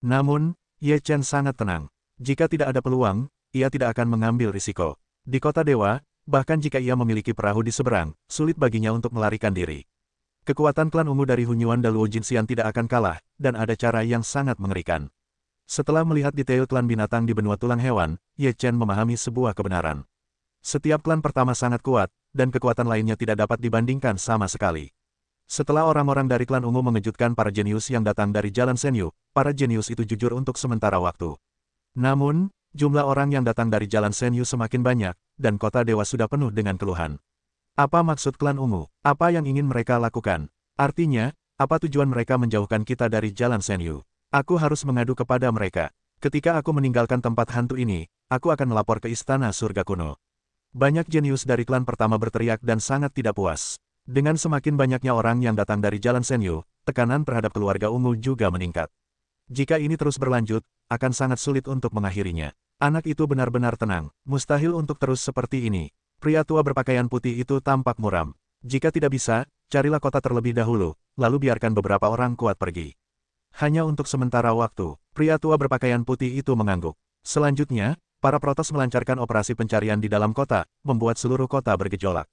Namun, Ye Chen sangat tenang. Jika tidak ada peluang, ia tidak akan mengambil risiko. Di kota dewa, bahkan jika ia memiliki perahu di seberang, sulit baginya untuk melarikan diri. Kekuatan klan ungu dari Hunyuan dan Luo Jinxian tidak akan kalah, dan ada cara yang sangat mengerikan. Setelah melihat detail klan binatang di benua tulang hewan, Ye Chen memahami sebuah kebenaran. Setiap klan pertama sangat kuat, dan kekuatan lainnya tidak dapat dibandingkan sama sekali. Setelah orang-orang dari klan ungu mengejutkan para jenius yang datang dari Jalan Senyu, para jenius itu jujur untuk sementara waktu. Namun, jumlah orang yang datang dari Jalan Senyu semakin banyak, dan kota dewa sudah penuh dengan keluhan. Apa maksud klan ungu? Apa yang ingin mereka lakukan? Artinya, apa tujuan mereka menjauhkan kita dari Jalan Senyu? Aku harus mengadu kepada mereka. Ketika aku meninggalkan tempat hantu ini, aku akan melapor ke Istana Surga Kuno. Banyak jenius dari klan pertama berteriak dan sangat tidak puas. Dengan semakin banyaknya orang yang datang dari Jalan Senyu, tekanan terhadap keluarga ungu juga meningkat. Jika ini terus berlanjut, akan sangat sulit untuk mengakhirinya. Anak itu benar-benar tenang, mustahil untuk terus seperti ini. Pria tua berpakaian putih itu tampak muram. Jika tidak bisa, carilah kota terlebih dahulu, lalu biarkan beberapa orang kuat pergi. Hanya untuk sementara waktu, pria tua berpakaian putih itu mengangguk. Selanjutnya, para protos melancarkan operasi pencarian di dalam kota, membuat seluruh kota bergejolak.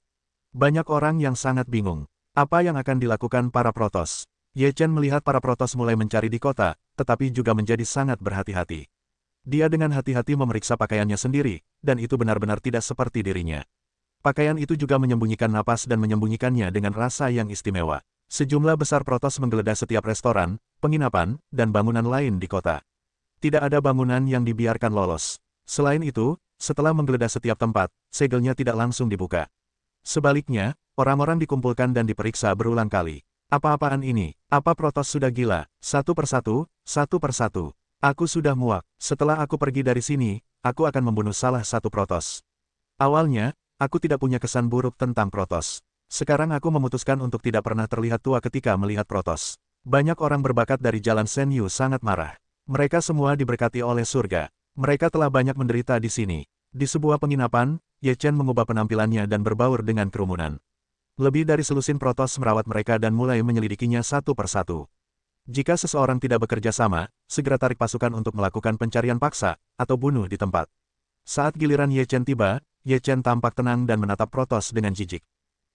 Banyak orang yang sangat bingung. Apa yang akan dilakukan para protos? Ye Chen melihat para protos mulai mencari di kota, tetapi juga menjadi sangat berhati-hati. Dia dengan hati-hati memeriksa pakaiannya sendiri, dan itu benar-benar tidak seperti dirinya. Pakaian itu juga menyembunyikan napas dan menyembunyikannya dengan rasa yang istimewa. Sejumlah besar protos menggeledah setiap restoran, penginapan, dan bangunan lain di kota. Tidak ada bangunan yang dibiarkan lolos. Selain itu, setelah menggeledah setiap tempat, segelnya tidak langsung dibuka. Sebaliknya, orang-orang dikumpulkan dan diperiksa berulang kali. Apa-apaan ini? Apa protos sudah gila? Satu persatu, satu persatu. Aku sudah muak. Setelah aku pergi dari sini, aku akan membunuh salah satu protos. Awalnya, aku tidak punya kesan buruk tentang protos. Sekarang aku memutuskan untuk tidak pernah terlihat tua ketika melihat protos. Banyak orang berbakat dari Jalan Senyu sangat marah. Mereka semua diberkati oleh surga. Mereka telah banyak menderita di sini. Di sebuah penginapan, Ye Chen mengubah penampilannya dan berbaur dengan kerumunan. Lebih dari selusin protos merawat mereka dan mulai menyelidikinya satu persatu. Jika seseorang tidak bekerja sama, segera tarik pasukan untuk melakukan pencarian paksa, atau bunuh di tempat. Saat giliran Ye Chen tiba, Ye Chen tampak tenang dan menatap protos dengan jijik.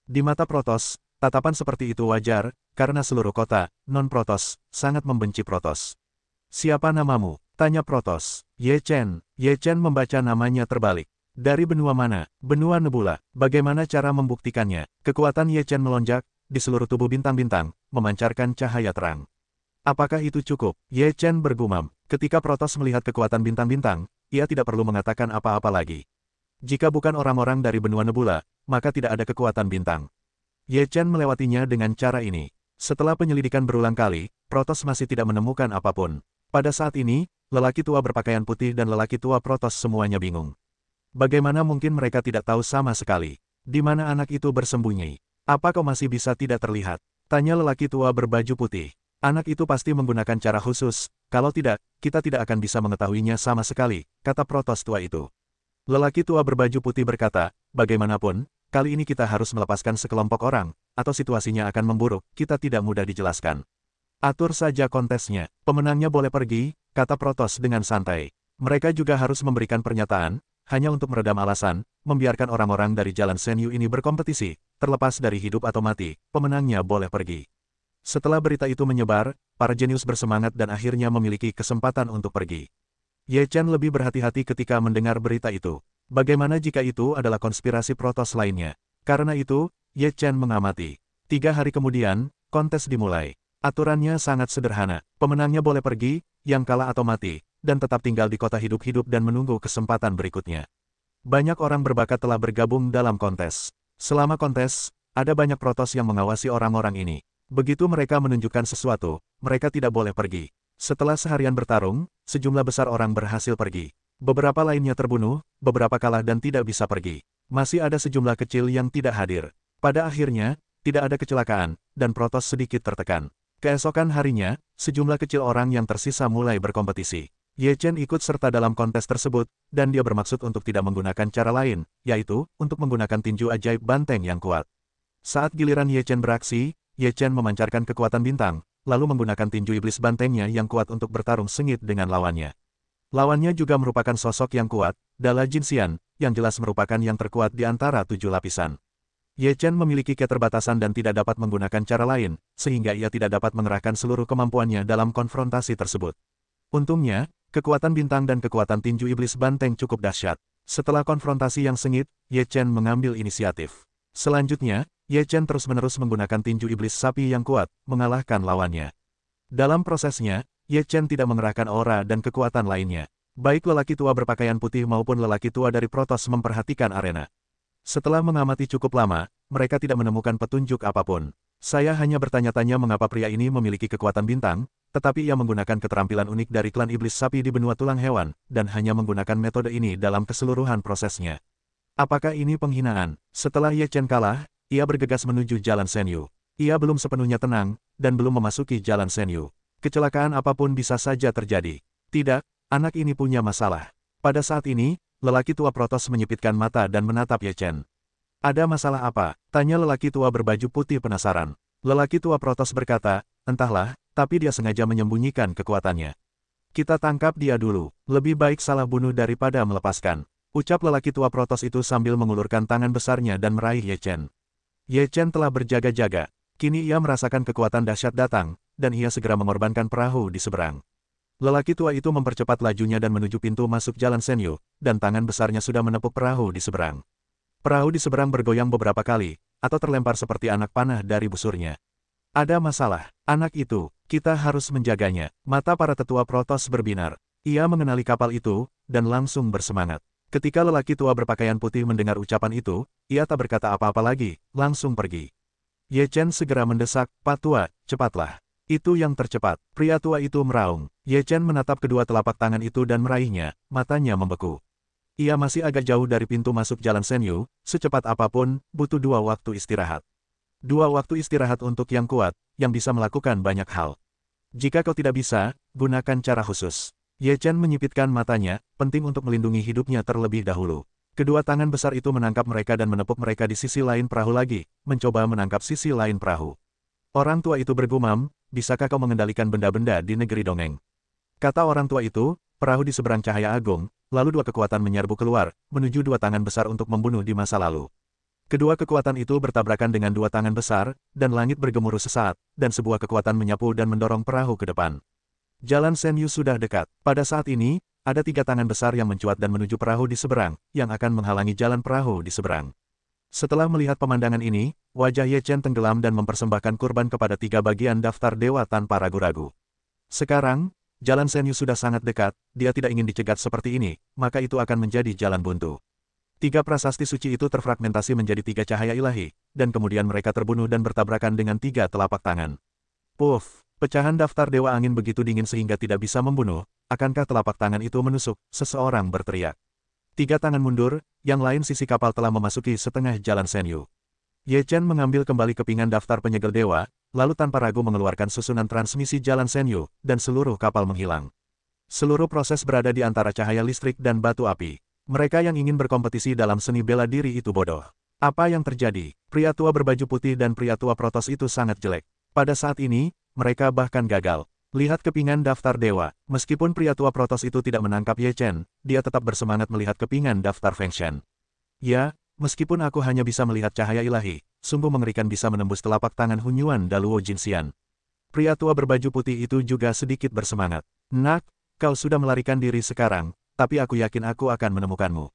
Di mata protos, tatapan seperti itu wajar, karena seluruh kota, non-protos, sangat membenci protos. Siapa namamu? Tanya protos. Ye Chen. Ye Chen membaca namanya terbalik. Dari benua mana? Benua Nebula. Bagaimana cara membuktikannya? Kekuatan Ye Chen melonjak, di seluruh tubuh bintang-bintang, memancarkan cahaya terang. Apakah itu cukup? Ye Chen bergumam. Ketika protos melihat kekuatan bintang-bintang, ia tidak perlu mengatakan apa-apa lagi. Jika bukan orang-orang dari benua Nebula, maka tidak ada kekuatan bintang. Ye Chen melewatinya dengan cara ini. Setelah penyelidikan berulang kali, protos masih tidak menemukan apapun. Pada saat ini, lelaki tua berpakaian putih dan lelaki tua protos semuanya bingung. Bagaimana mungkin mereka tidak tahu sama sekali? Di mana anak itu bersembunyi? Apa kau masih bisa tidak terlihat? Tanya lelaki tua berbaju putih. Anak itu pasti menggunakan cara khusus, kalau tidak, kita tidak akan bisa mengetahuinya sama sekali, kata protos tua itu. Lelaki tua berbaju putih berkata, bagaimanapun, kali ini kita harus melepaskan sekelompok orang, atau situasinya akan memburuk, kita tidak mudah dijelaskan. Atur saja kontesnya, pemenangnya boleh pergi, kata protos dengan santai. Mereka juga harus memberikan pernyataan, hanya untuk meredam alasan, membiarkan orang-orang dari Jalan Senyu ini berkompetisi, terlepas dari hidup atau mati, pemenangnya boleh pergi. Setelah berita itu menyebar, para jenius bersemangat dan akhirnya memiliki kesempatan untuk pergi. Ye Chen lebih berhati-hati ketika mendengar berita itu. Bagaimana jika itu adalah konspirasi protos lainnya? Karena itu, Ye Chen mengamati. 3 hari kemudian, kontes dimulai. Aturannya sangat sederhana. Pemenangnya boleh pergi, yang kalah atau mati, dan tetap tinggal di kota hidup-hidup dan menunggu kesempatan berikutnya. Banyak orang berbakat telah bergabung dalam kontes. Selama kontes, ada banyak protos yang mengawasi orang-orang ini. Begitu mereka menunjukkan sesuatu, mereka tidak boleh pergi. Setelah seharian bertarung, sejumlah besar orang berhasil pergi. Beberapa lainnya terbunuh, beberapa kalah dan tidak bisa pergi. Masih ada sejumlah kecil yang tidak hadir. Pada akhirnya, tidak ada kecelakaan, dan protos sedikit tertekan. Keesokan harinya, sejumlah kecil orang yang tersisa mulai berkompetisi. Ye Chen ikut serta dalam kontes tersebut, dan dia bermaksud untuk tidak menggunakan cara lain, yaitu, untuk menggunakan tinju ajaib banteng yang kuat. Saat giliran Ye Chen beraksi, Ye Chen memancarkan kekuatan bintang, lalu menggunakan tinju iblis bantengnya yang kuat untuk bertarung sengit dengan lawannya. Lawannya juga merupakan sosok yang kuat, Dala Jinxian, yang jelas merupakan yang terkuat di antara 7 lapisan. Ye Chen memiliki keterbatasan dan tidak dapat menggunakan cara lain, sehingga ia tidak dapat mengerahkan seluruh kemampuannya dalam konfrontasi tersebut. Untungnya, kekuatan bintang dan kekuatan tinju iblis banteng cukup dahsyat. Setelah konfrontasi yang sengit, Ye Chen mengambil inisiatif. Selanjutnya, Ye Chen terus-menerus menggunakan tinju iblis sapi yang kuat, mengalahkan lawannya. Dalam prosesnya, Ye Chen tidak mengerahkan aura dan kekuatan lainnya. Baik lelaki tua berpakaian putih maupun lelaki tua dari Protoss memperhatikan arena. Setelah mengamati cukup lama, mereka tidak menemukan petunjuk apapun. Saya hanya bertanya-tanya mengapa pria ini memiliki kekuatan bintang, tetapi ia menggunakan keterampilan unik dari klan iblis sapi di benua tulang hewan, dan hanya menggunakan metode ini dalam keseluruhan prosesnya. Apakah ini penghinaan? Setelah Ye Chen kalah, ia bergegas menuju Jalan Senyu. Ia belum sepenuhnya tenang, dan belum memasuki Jalan Senyu. Kecelakaan apapun bisa saja terjadi. Tidak, anak ini punya masalah. Pada saat ini, lelaki tua Protoss menyipitkan mata dan menatap Ye Chen. Ada masalah apa? Tanya lelaki tua berbaju putih penasaran. Lelaki tua Protoss berkata, entahlah, tapi dia sengaja menyembunyikan kekuatannya. Kita tangkap dia dulu, lebih baik salah bunuh daripada melepaskan. Ucap lelaki tua Protoss itu sambil mengulurkan tangan besarnya dan meraih Ye Chen. Ye Chen telah berjaga-jaga. Kini ia merasakan kekuatan dahsyat datang, dan ia segera mengorbankan perahu di seberang. Lelaki tua itu mempercepat lajunya dan menuju pintu masuk Jalan Senyu, dan tangan besarnya sudah menepuk perahu di seberang. Perahu di seberang bergoyang beberapa kali, atau terlempar seperti anak panah dari busurnya. Ada masalah, anak itu, kita harus menjaganya. Mata para tetua Protoss berbinar. Ia mengenali kapal itu, dan langsung bersemangat. Ketika lelaki tua berpakaian putih mendengar ucapan itu, ia tak berkata apa-apa lagi, langsung pergi. Ye Chen segera mendesak, Pak Tua, cepatlah. Itu yang tercepat. Pria tua itu meraung. Ye Chen menatap kedua telapak tangan itu dan meraihnya, matanya membeku. Ia masih agak jauh dari pintu masuk Jalan Senyu, secepat apapun, butuh 2 waktu istirahat. 2 waktu istirahat untuk yang kuat, yang bisa melakukan banyak hal. Jika kau tidak bisa, gunakan cara khusus. Ye Chen menyipitkan matanya, penting untuk melindungi hidupnya terlebih dahulu. Kedua tangan besar itu menangkap mereka dan menepuk mereka di sisi lain perahu lagi, mencoba menangkap sisi lain perahu. Orang tua itu bergumam, bisakah kau mengendalikan benda-benda di negeri dongeng? Kata orang tua itu, perahu di seberang cahaya agung, lalu 2 kekuatan menyerbu keluar, menuju 2 tangan besar untuk membunuh di masa lalu. Kedua kekuatan itu bertabrakan dengan 2 tangan besar, dan langit bergemuruh sesaat, dan sebuah kekuatan menyapu dan mendorong perahu ke depan. Jalan Senyu sudah dekat. Pada saat ini, ada 3 tangan besar yang mencuat dan menuju perahu di seberang, yang akan menghalangi jalan perahu di seberang. Setelah melihat pemandangan ini, wajah Ye Chen tenggelam dan mempersembahkan kurban kepada 3 bagian daftar dewa tanpa ragu-ragu. Sekarang, Jalan Senyu sudah sangat dekat, dia tidak ingin dicegat seperti ini, maka itu akan menjadi jalan buntu. 3 prasasti suci itu terfragmentasi menjadi 3 cahaya ilahi, dan kemudian mereka terbunuh dan bertabrakan dengan 3 telapak tangan. Puff, pecahan daftar dewa angin begitu dingin sehingga tidak bisa membunuh, akankah telapak tangan itu menusuk? Seseorang berteriak. 3 tangan mundur, yang lain sisi kapal telah memasuki setengah Jalan Senyu. Ye Chen mengambil kembali kepingan daftar penyegel dewa, lalu tanpa ragu mengeluarkan susunan transmisi Jalan Senyu, dan seluruh kapal menghilang. Seluruh proses berada di antara cahaya listrik dan batu api. Mereka yang ingin berkompetisi dalam seni bela diri itu bodoh. Apa yang terjadi? Pria tua berbaju putih dan pria tua Protoss itu sangat jelek. Pada saat ini, mereka bahkan gagal. Lihat kepingan daftar dewa. Meskipun pria tua Protoss itu tidak menangkap Ye Chen, dia tetap bersemangat melihat kepingan daftar Feng Shen. Ya, meskipun aku hanya bisa melihat cahaya ilahi, sungguh mengerikan bisa menembus telapak tangan Hunyuan Daluo Jinxian. Pria tua berbaju putih itu juga sedikit bersemangat. Nak, kau sudah melarikan diri sekarang, tapi aku yakin aku akan menemukanmu.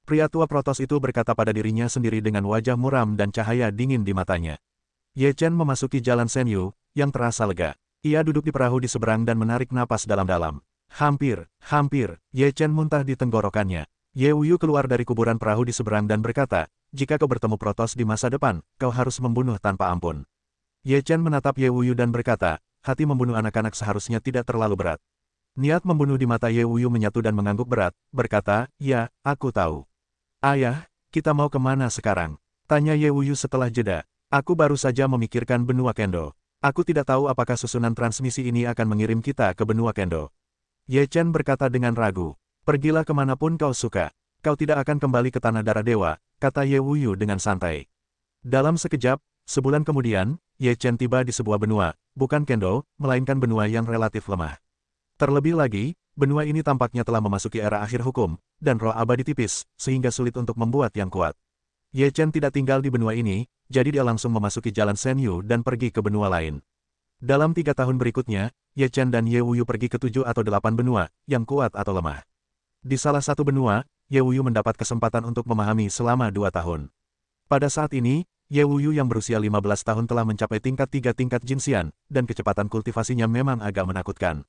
Pria tua Protoss itu berkata pada dirinya sendiri dengan wajah muram dan cahaya dingin di matanya. Ye Chen memasuki Jalan Senyu, yang terasa lega. Ia duduk di perahu di seberang dan menarik napas dalam-dalam. Hampir, Ye Chen muntah di tenggorokannya. Ye Wuyu keluar dari kuburan perahu di seberang dan berkata, jika kau bertemu Protoss di masa depan, kau harus membunuh tanpa ampun. Ye Chen menatap Ye Wuyu dan berkata, hati membunuh anak-anak seharusnya tidak terlalu berat. Niat membunuh di mata Ye Wuyu menyatu dan mengangguk berat, berkata, ya, aku tahu. Ayah, kita mau kemana sekarang? Tanya Ye Wuyu setelah jeda. Aku baru saja memikirkan benua Kendo. Aku tidak tahu apakah susunan transmisi ini akan mengirim kita ke benua Kendo. Ye Chen berkata dengan ragu. Pergilah kemanapun kau suka. Kau tidak akan kembali ke Tanah Darah Dewa, kata Ye Wuyu dengan santai. Dalam sekejap, sebulan kemudian, Ye Chen tiba di sebuah benua, bukan kendo, melainkan benua yang relatif lemah. Terlebih lagi, benua ini tampaknya telah memasuki era akhir hukum, dan roh abadi tipis, sehingga sulit untuk membuat yang kuat. Ye Chen tidak tinggal di benua ini, jadi dia langsung memasuki jalan Senyu dan pergi ke benua lain. Dalam 3 tahun berikutnya, Ye Chen dan Ye Wuyu pergi ke 7 atau 8 benua, yang kuat atau lemah. Di salah satu benua, Ye Wuyu mendapat kesempatan untuk memahami selama 2 tahun. Pada saat ini, Ye Wuyu yang berusia 15 tahun telah mencapai tingkat 3 tingkat Jinxian, dan kecepatan kultivasinya memang agak menakutkan.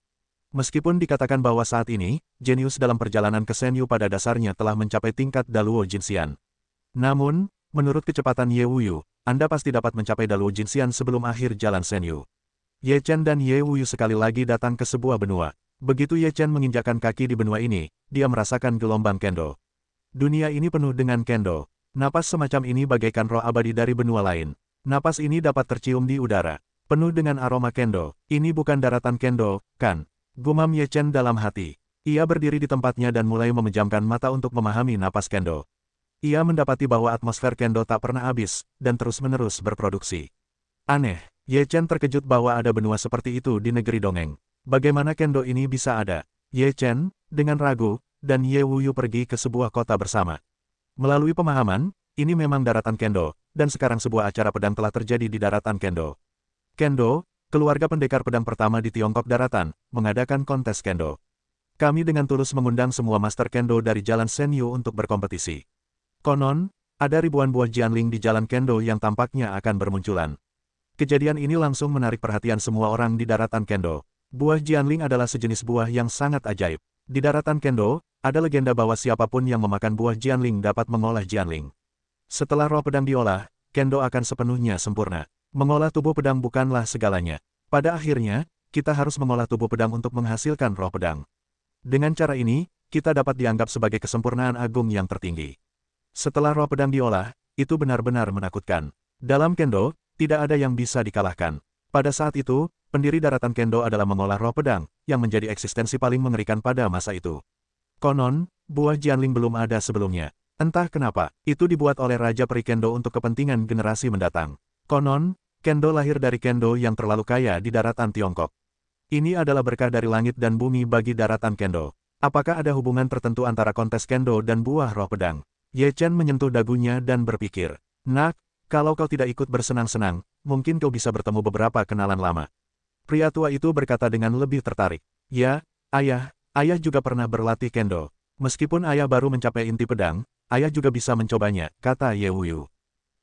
Meskipun dikatakan bahwa saat ini, jenius dalam perjalanan ke Senyu pada dasarnya telah mencapai tingkat Daluo Jinxian. Namun, menurut kecepatan Ye Wuyu, Anda pasti dapat mencapai Daluo Jinxian sebelum akhir jalan Senyu. Ye Chen dan Ye Wuyu sekali lagi datang ke sebuah benua. Begitu Ye Chen menginjakkan kaki di benua ini, dia merasakan gelombang kendo. Dunia ini penuh dengan kendo. Napas semacam ini bagaikan roh abadi dari benua lain. Napas ini dapat tercium di udara. Penuh dengan aroma kendo. Ini bukan daratan kendo, kan? Gumam Ye Chen dalam hati. Ia berdiri di tempatnya dan mulai memejamkan mata untuk memahami napas kendo. Ia mendapati bahwa atmosfer kendo tak pernah habis, dan terus-menerus berproduksi. Aneh, Ye Chen terkejut bahwa ada benua seperti itu di negeri dongeng. Bagaimana kendo ini bisa ada? Ye Chen, dengan ragu, dan Ye Wuyu pergi ke sebuah kota bersama. Melalui pemahaman, ini memang daratan kendo, dan sekarang sebuah acara pedang telah terjadi di daratan kendo. Kendo, keluarga pendekar pedang pertama di Tiongkok daratan, mengadakan kontes kendo. Kami dengan tulus mengundang semua master kendo dari jalan Senyu untuk berkompetisi. Konon, ada ribuan buah Jianling di jalan kendo yang tampaknya akan bermunculan. Kejadian ini langsung menarik perhatian semua orang di daratan kendo. Buah Jianling adalah sejenis buah yang sangat ajaib. Di daratan kendo, ada legenda bahwa siapapun yang memakan buah Jianling dapat mengolah Jianling. Setelah roh pedang diolah, kendo akan sepenuhnya sempurna. Mengolah tubuh pedang bukanlah segalanya. Pada akhirnya, kita harus mengolah tubuh pedang untuk menghasilkan roh pedang. Dengan cara ini, kita dapat dianggap sebagai kesempurnaan agung yang tertinggi. Setelah roh pedang diolah, itu benar-benar menakutkan. Dalam kendo, tidak ada yang bisa dikalahkan. Pada saat itu, pendiri daratan kendo adalah mengolah roh pedang, yang menjadi eksistensi paling mengerikan pada masa itu. Konon, buah Jianling belum ada sebelumnya. Entah kenapa, itu dibuat oleh Raja Peri Kendo untuk kepentingan generasi mendatang. Konon, kendo lahir dari kendo yang terlalu kaya di daratan Tiongkok. Ini adalah berkah dari langit dan bumi bagi daratan kendo. Apakah ada hubungan tertentu antara kontes kendo dan buah roh pedang? Ye Chen menyentuh dagunya dan berpikir, "Nak, kalau kau tidak ikut bersenang-senang, mungkin kau bisa bertemu beberapa kenalan lama." Pria tua itu berkata dengan lebih tertarik, "Ya, ayah juga pernah berlatih kendo. Meskipun ayah baru mencapai inti pedang, ayah juga bisa mencobanya," kata Ye Wuyu.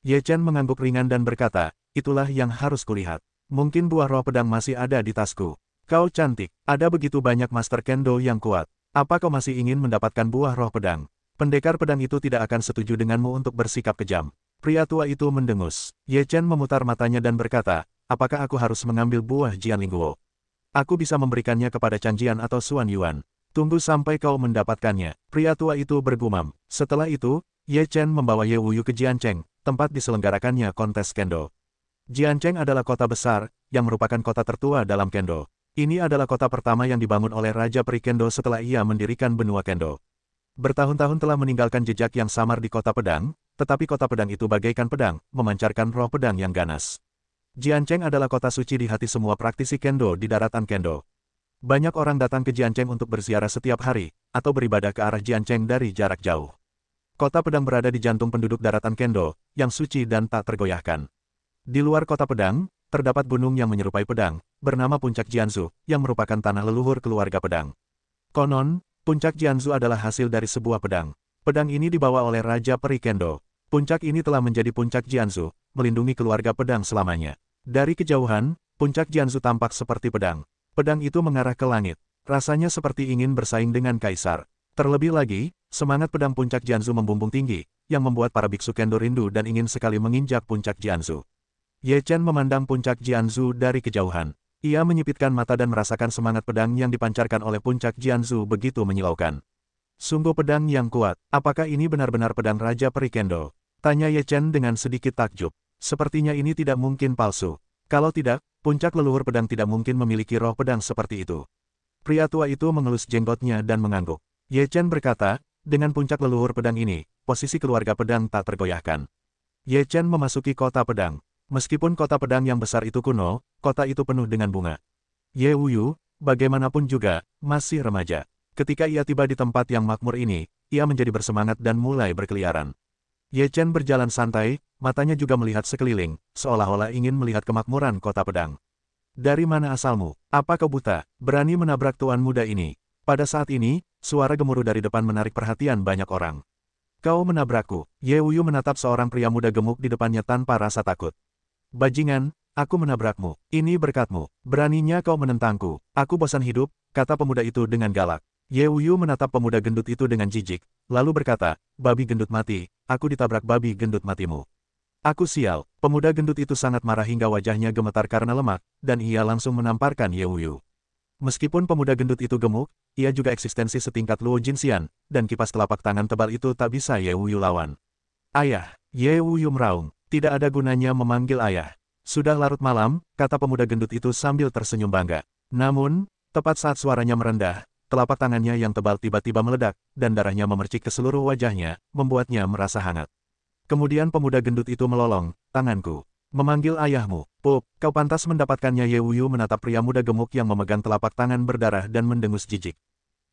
Ye Chen mengangguk ringan dan berkata, "Itulah yang harus kulihat. Mungkin buah roh pedang masih ada di tasku. Kau cantik, ada begitu banyak master kendo yang kuat. Apa kau masih ingin mendapatkan buah roh pedang?" Pendekar pedang itu tidak akan setuju denganmu untuk bersikap kejam. Pria tua itu mendengus. Ye Chen memutar matanya dan berkata, "Apakah aku harus mengambil buah Jianling Guo? Aku bisa memberikannya kepada Chan Jian atau Xuan Yuan. Tunggu sampai kau mendapatkannya." Pria tua itu bergumam. Setelah itu, Ye Chen membawa Ye Wuyu ke Jiancheng, tempat diselenggarakannya kontes kendo. Jiancheng adalah kota besar, yang merupakan kota tertua dalam kendo. Ini adalah kota pertama yang dibangun oleh Raja Peri Kendo setelah ia mendirikan benua kendo. Bertahun-tahun telah meninggalkan jejak yang samar di kota pedang, tetapi kota pedang itu bagaikan pedang, memancarkan roh pedang yang ganas. Jiancheng adalah kota suci di hati semua praktisi kendo di daratan kendo. Banyak orang datang ke Jiancheng untuk berziarah setiap hari, atau beribadah ke arah Jiancheng dari jarak jauh. Kota pedang berada di jantung penduduk daratan kendo, yang suci dan tak tergoyahkan. Di luar kota pedang, terdapat gunung yang menyerupai pedang, bernama Puncak Jianzhu, yang merupakan tanah leluhur keluarga pedang. Konon, Puncak Jianzhu adalah hasil dari sebuah pedang. Pedang ini dibawa oleh Raja Peri Kendo. Puncak ini telah menjadi Puncak Jianzhu, melindungi keluarga pedang selamanya. Dari kejauhan, Puncak Jianzhu tampak seperti pedang. Pedang itu mengarah ke langit. Rasanya seperti ingin bersaing dengan kaisar. Terlebih lagi, semangat pedang Puncak Jianzhu membumbung tinggi, yang membuat para biksu kendo rindu dan ingin sekali menginjak Puncak Jianzhu. Ye Chen memandang Puncak Jianzhu dari kejauhan. Ia menyipitkan mata dan merasakan semangat pedang yang dipancarkan oleh Puncak Jianzhu begitu menyilaukan. Sungguh pedang yang kuat. Apakah ini benar-benar pedang Raja Peri Kendo? Tanya Ye Chen dengan sedikit takjub. Sepertinya ini tidak mungkin palsu. Kalau tidak, puncak leluhur pedang tidak mungkin memiliki roh pedang seperti itu. Pria tua itu mengelus jenggotnya dan mengangguk. Ye Chen berkata, dengan puncak leluhur pedang ini, posisi keluarga pedang tak tergoyahkan. Ye Chen memasuki kota pedang. Meskipun kota pedang yang besar itu kuno, kota itu penuh dengan bunga. Ye Wuyu, bagaimanapun juga, masih remaja. Ketika ia tiba di tempat yang makmur ini, ia menjadi bersemangat dan mulai berkeliaran. Ye Chen berjalan santai, matanya juga melihat sekeliling, seolah-olah ingin melihat kemakmuran kota pedang. Dari mana asalmu? Apa kau buta? Berani menabrak tuan muda ini? Pada saat ini, suara gemuruh dari depan menarik perhatian banyak orang. Kau menabrakku. Ye Wuyu menatap seorang pria muda gemuk di depannya tanpa rasa takut. Bajingan, aku menabrakmu. Ini berkatmu. Beraninya kau menentangku. Aku bosan hidup, kata pemuda itu dengan galak. Ye Wuyu menatap pemuda gendut itu dengan jijik, lalu berkata, babi gendut mati, aku ditabrak babi gendut matimu. Aku sial. Pemuda gendut itu sangat marah hingga wajahnya gemetar karena lemak, dan ia langsung menamparkan Ye Wuyu. Meskipun pemuda gendut itu gemuk, ia juga eksistensi setingkat Luo Jinxian, dan kipas telapak tangan tebal itu tak bisa Ye Wuyu lawan. Ayah, Ye Wuyu meraung. Tidak ada gunanya memanggil ayah. Sudah larut malam, kata pemuda gendut itu sambil tersenyum bangga. Namun, tepat saat suaranya merendah, telapak tangannya yang tebal tiba-tiba meledak, dan darahnya memercik ke seluruh wajahnya, membuatnya merasa hangat. Kemudian pemuda gendut itu melolong, tanganku. Memanggil ayahmu. Pup, kau pantas mendapatkannya. Ye Wuyu menatap pria muda gemuk yang memegang telapak tangan berdarah dan mendengus jijik.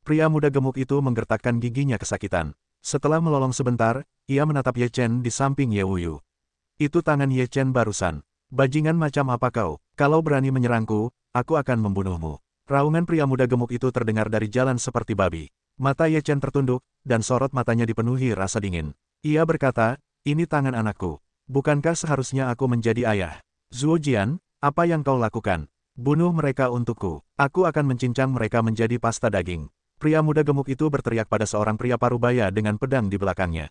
Pria muda gemuk itu menggertakkan giginya kesakitan. Setelah melolong sebentar, ia menatap Ye Chen di samping Ye Wuyu. Itu tangan Ye Chen barusan. Bajingan macam apa kau? Kalau berani menyerangku, aku akan membunuhmu. Raungan pria muda gemuk itu terdengar dari jalan seperti babi. Mata Ye Chen tertunduk, dan sorot matanya dipenuhi rasa dingin. Ia berkata, ini tangan anakku. Bukankah seharusnya aku menjadi ayah? Zuo Jian, apa yang kau lakukan? Bunuh mereka untukku. Aku akan mencincang mereka menjadi pasta daging. Pria muda gemuk itu berteriak pada seorang pria parubaya dengan pedang di belakangnya.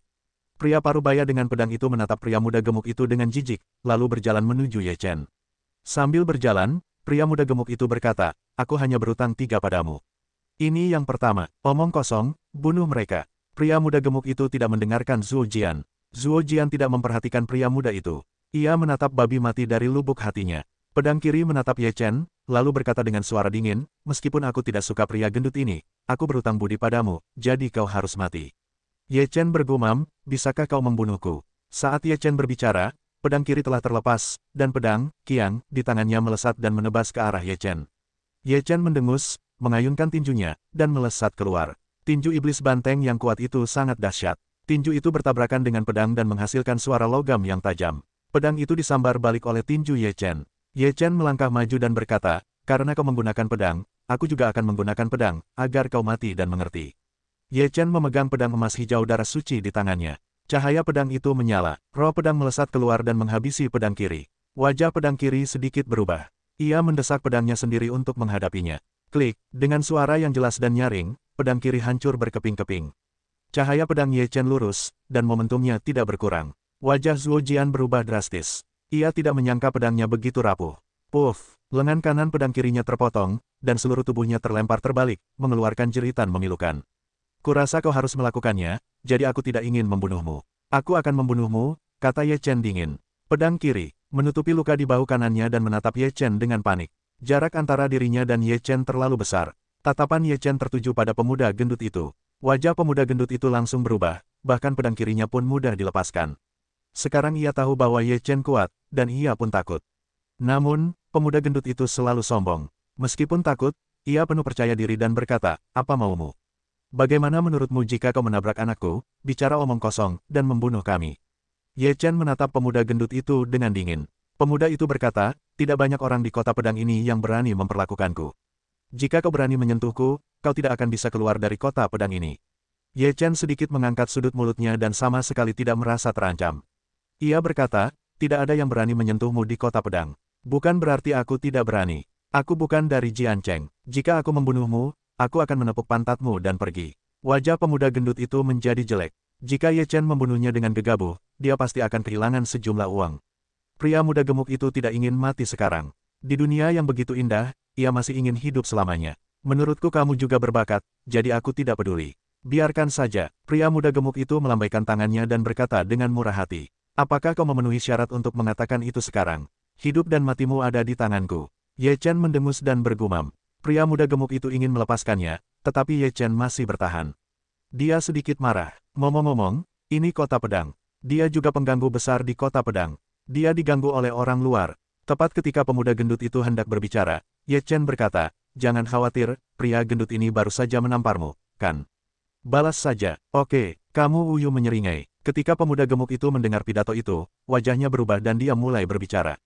Pria parubaya dengan pedang itu menatap pria muda gemuk itu dengan jijik, lalu berjalan menuju Ye Chen. Sambil berjalan, pria muda gemuk itu berkata, aku hanya berutang 3 padamu. Ini yang pertama, omong kosong, bunuh mereka. Pria muda gemuk itu tidak mendengarkan Zuo Jian. Zuo Jian tidak memperhatikan pria muda itu. Ia menatap babi mati dari lubuk hatinya. Pedang kiri menatap Ye Chen, lalu berkata dengan suara dingin, meskipun aku tidak suka pria gendut ini, aku berutang budi padamu, jadi kau harus mati. Ye Chen bergumam, bisakah kau membunuhku? Saat Ye Chen berbicara, pedang kiri telah terlepas, dan pedang, Qiang, di tangannya melesat dan menebas ke arah Ye Chen. Ye Chen mendengus, mengayunkan tinjunya, dan melesat keluar. Tinju iblis banteng yang kuat itu sangat dahsyat. Tinju itu bertabrakan dengan pedang dan menghasilkan suara logam yang tajam. Pedang itu disambar balik oleh tinju Ye Chen. Ye Chen melangkah maju dan berkata, karena kau menggunakan pedang, aku juga akan menggunakan pedang, agar kau mati dan mengerti. Ye Chen memegang pedang emas hijau darah suci di tangannya. Cahaya pedang itu menyala, roh pedang melesat keluar dan menghabisi pedang kiri. Wajah pedang kiri sedikit berubah. Ia mendesak pedangnya sendiri untuk menghadapinya. Klik, dengan suara yang jelas dan nyaring, pedang kiri hancur berkeping-keping. Cahaya pedang Ye Chen lurus, dan momentumnya tidak berkurang. Wajah Zuo Jian berubah drastis. Ia tidak menyangka pedangnya begitu rapuh. Puff, lengan kanan pedang kirinya terpotong, dan seluruh tubuhnya terlempar terbalik, mengeluarkan jeritan memilukan. Kurasa kau harus melakukannya, jadi aku tidak ingin membunuhmu. Aku akan membunuhmu, kata Ye Chen dingin. Pedang kiri, menutupi luka di bahu kanannya dan menatap Ye Chen dengan panik. Jarak antara dirinya dan Ye Chen terlalu besar. Tatapan Ye Chen tertuju pada pemuda gendut itu. Wajah pemuda gendut itu langsung berubah, bahkan pedang kirinya pun mudah dilepaskan. Sekarang ia tahu bahwa Ye Chen kuat, dan ia pun takut. Namun, pemuda gendut itu selalu sombong. Meskipun takut, ia penuh percaya diri dan berkata, apa maumu? Bagaimana menurutmu jika kau menabrak anakku, bicara omong kosong, dan membunuh kami? Ye Chen menatap pemuda gendut itu dengan dingin. Pemuda itu berkata, tidak banyak orang di kota pedang ini yang berani memperlakukanku. Jika kau berani menyentuhku, kau tidak akan bisa keluar dari kota pedang ini. Ye Chen sedikit mengangkat sudut mulutnya dan sama sekali tidak merasa terancam. Ia berkata, tidak ada yang berani menyentuhmu di kota pedang. Bukan berarti aku tidak berani. Aku bukan dari Jiancheng. Jika aku membunuhmu, aku akan menepuk pantatmu dan pergi. Wajah pemuda gendut itu menjadi jelek. Jika Ye Chen membunuhnya dengan gegabah, dia pasti akan kehilangan sejumlah uang. Pria muda gemuk itu tidak ingin mati sekarang. Di dunia yang begitu indah, ia masih ingin hidup selamanya. Menurutku kamu juga berbakat, jadi aku tidak peduli. Biarkan saja. Pria muda gemuk itu melambaikan tangannya dan berkata dengan murah hati. Apakah kau memenuhi syarat untuk mengatakan itu sekarang? Hidup dan matimu ada di tanganku. Ye Chen mendengus dan bergumam. Pria muda gemuk itu ingin melepaskannya, tetapi Ye Chen masih bertahan. Dia sedikit marah. Ngomong-ngomong, ini kota pedang. Dia juga pengganggu besar di kota pedang. Dia diganggu oleh orang luar. Tepat ketika pemuda gendut itu hendak berbicara, Ye Chen berkata, "Jangan khawatir, pria gendut ini baru saja menamparmu, kan?" "Balas saja." "Oke, kamu," Wu Yu menyeringai. Ketika pemuda gemuk itu mendengar pidato itu, wajahnya berubah dan dia mulai berbicara.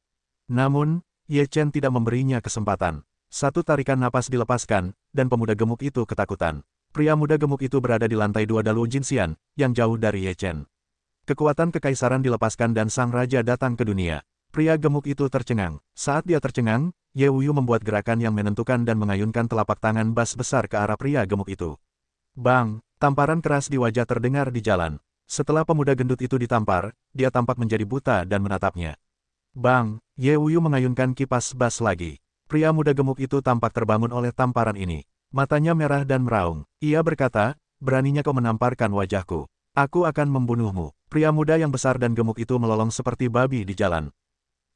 Namun, Ye Chen tidak memberinya kesempatan. Satu tarikan napas dilepaskan, dan pemuda gemuk itu ketakutan. Pria muda gemuk itu berada di lantai 2 Daluo Jinxian, yang jauh dari Ye Chen. Kekuatan kekaisaran dilepaskan dan sang raja datang ke dunia. Pria gemuk itu tercengang. Saat dia tercengang, Ye Wuyu membuat gerakan yang menentukan dan mengayunkan telapak tangan bas besar ke arah pria gemuk itu. Bang! Tamparan keras di wajah terdengar di jalan. Setelah pemuda gendut itu ditampar, dia tampak menjadi buta dan menatapnya. Bang! Ye Wuyu mengayunkan kipas bas lagi. Pria muda gemuk itu tampak terbangun oleh tamparan ini. Matanya merah dan meraung. Ia berkata, "Beraninya kau menamparkan wajahku. Aku akan membunuhmu." Pria muda yang besar dan gemuk itu melolong seperti babi di jalan.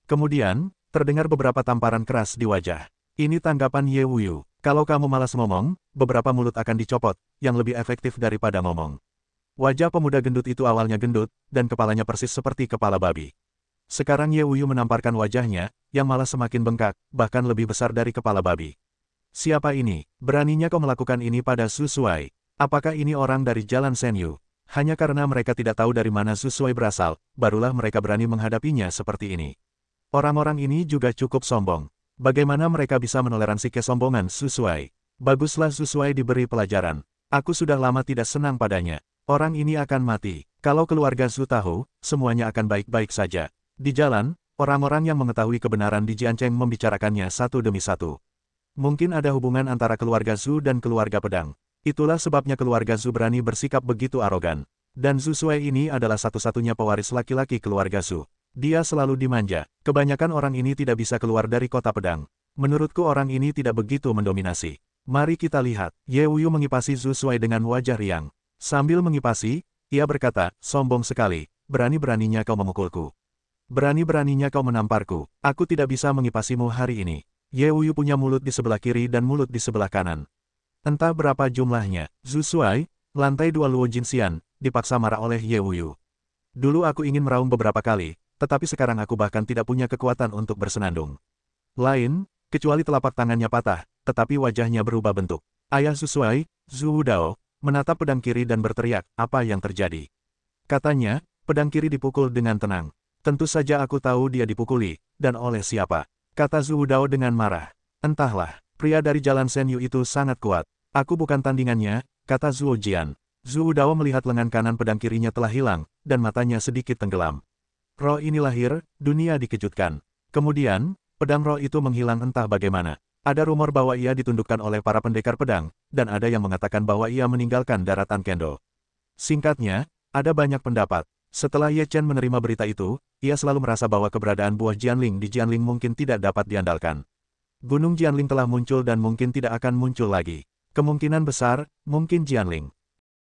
Kemudian, terdengar beberapa tamparan keras di wajah. Ini tanggapan Ye Wuyu. "Kalau kamu malas ngomong, beberapa mulut akan dicopot, yang lebih efektif daripada ngomong." Wajah pemuda gendut itu awalnya gendut, dan kepalanya persis seperti kepala babi. Sekarang Ye Wuyu menamparkan wajahnya, yang malah semakin bengkak, bahkan lebih besar dari kepala babi. "Siapa ini? Beraninya kau melakukan ini pada Su Shuai? Apakah ini orang dari Jalan Senyu?" Hanya karena mereka tidak tahu dari mana Su Shuai berasal, barulah mereka berani menghadapinya seperti ini. Orang-orang ini juga cukup sombong. Bagaimana mereka bisa menoleransi kesombongan Su Shuai? Baguslah Su Shuai diberi pelajaran. Aku sudah lama tidak senang padanya. Orang ini akan mati. Kalau keluarga Su tahu, semuanya akan baik-baik saja. Di jalan, orang-orang yang mengetahui kebenaran di Jiancheng membicarakannya satu demi satu. Mungkin ada hubungan antara keluarga Zhu dan keluarga pedang. Itulah sebabnya keluarga Zhu berani bersikap begitu arogan. Dan Zhu Shuai ini adalah satu-satunya pewaris laki-laki keluarga Zhu. Dia selalu dimanja. Kebanyakan orang ini tidak bisa keluar dari kota pedang. Menurutku orang ini tidak begitu mendominasi. Mari kita lihat. Ye Wuyu mengipasi Zhu Shuai dengan wajah riang. Sambil mengipasi, ia berkata, "Sombong sekali. Berani-beraninya kau memukulku. Berani-beraninya kau menamparku. Aku tidak bisa mengipasimu hari ini." Ye Wuyu punya mulut di sebelah kiri dan mulut di sebelah kanan. Entah berapa jumlahnya. Zhu Shuai, lantai 2 Luo Jinxian, dipaksa marah oleh Ye Wuyu. "Dulu aku ingin meraung beberapa kali, tetapi sekarang aku bahkan tidak punya kekuatan untuk bersenandung. Lain, kecuali telapak tangannya patah, tetapi wajahnya berubah bentuk." Ayah Zhu Shuai, Zhu Wudao, menatap pedang kiri dan berteriak, "Apa yang terjadi?" Katanya, pedang kiri dipukul dengan tenang. "Tentu saja aku tahu dia dipukuli, dan oleh siapa?" kata Zhu Wudao dengan marah. "Entahlah, pria dari Jalan Senyu itu sangat kuat. Aku bukan tandingannya," kata Zhuo Jian. Zhu Wudao melihat lengan kanan pedang kirinya telah hilang, dan matanya sedikit tenggelam. Roh ini lahir, dunia dikejutkan. Kemudian, pedang roh itu menghilang entah bagaimana. Ada rumor bahwa ia ditundukkan oleh para pendekar pedang, dan ada yang mengatakan bahwa ia meninggalkan daratan Kendo. Singkatnya, ada banyak pendapat. Setelah Ye Chen menerima berita itu, ia selalu merasa bahwa keberadaan buah Jianling di Jianling mungkin tidak dapat diandalkan. Gunung Jianling telah muncul dan mungkin tidak akan muncul lagi. Kemungkinan besar, mungkin Jianling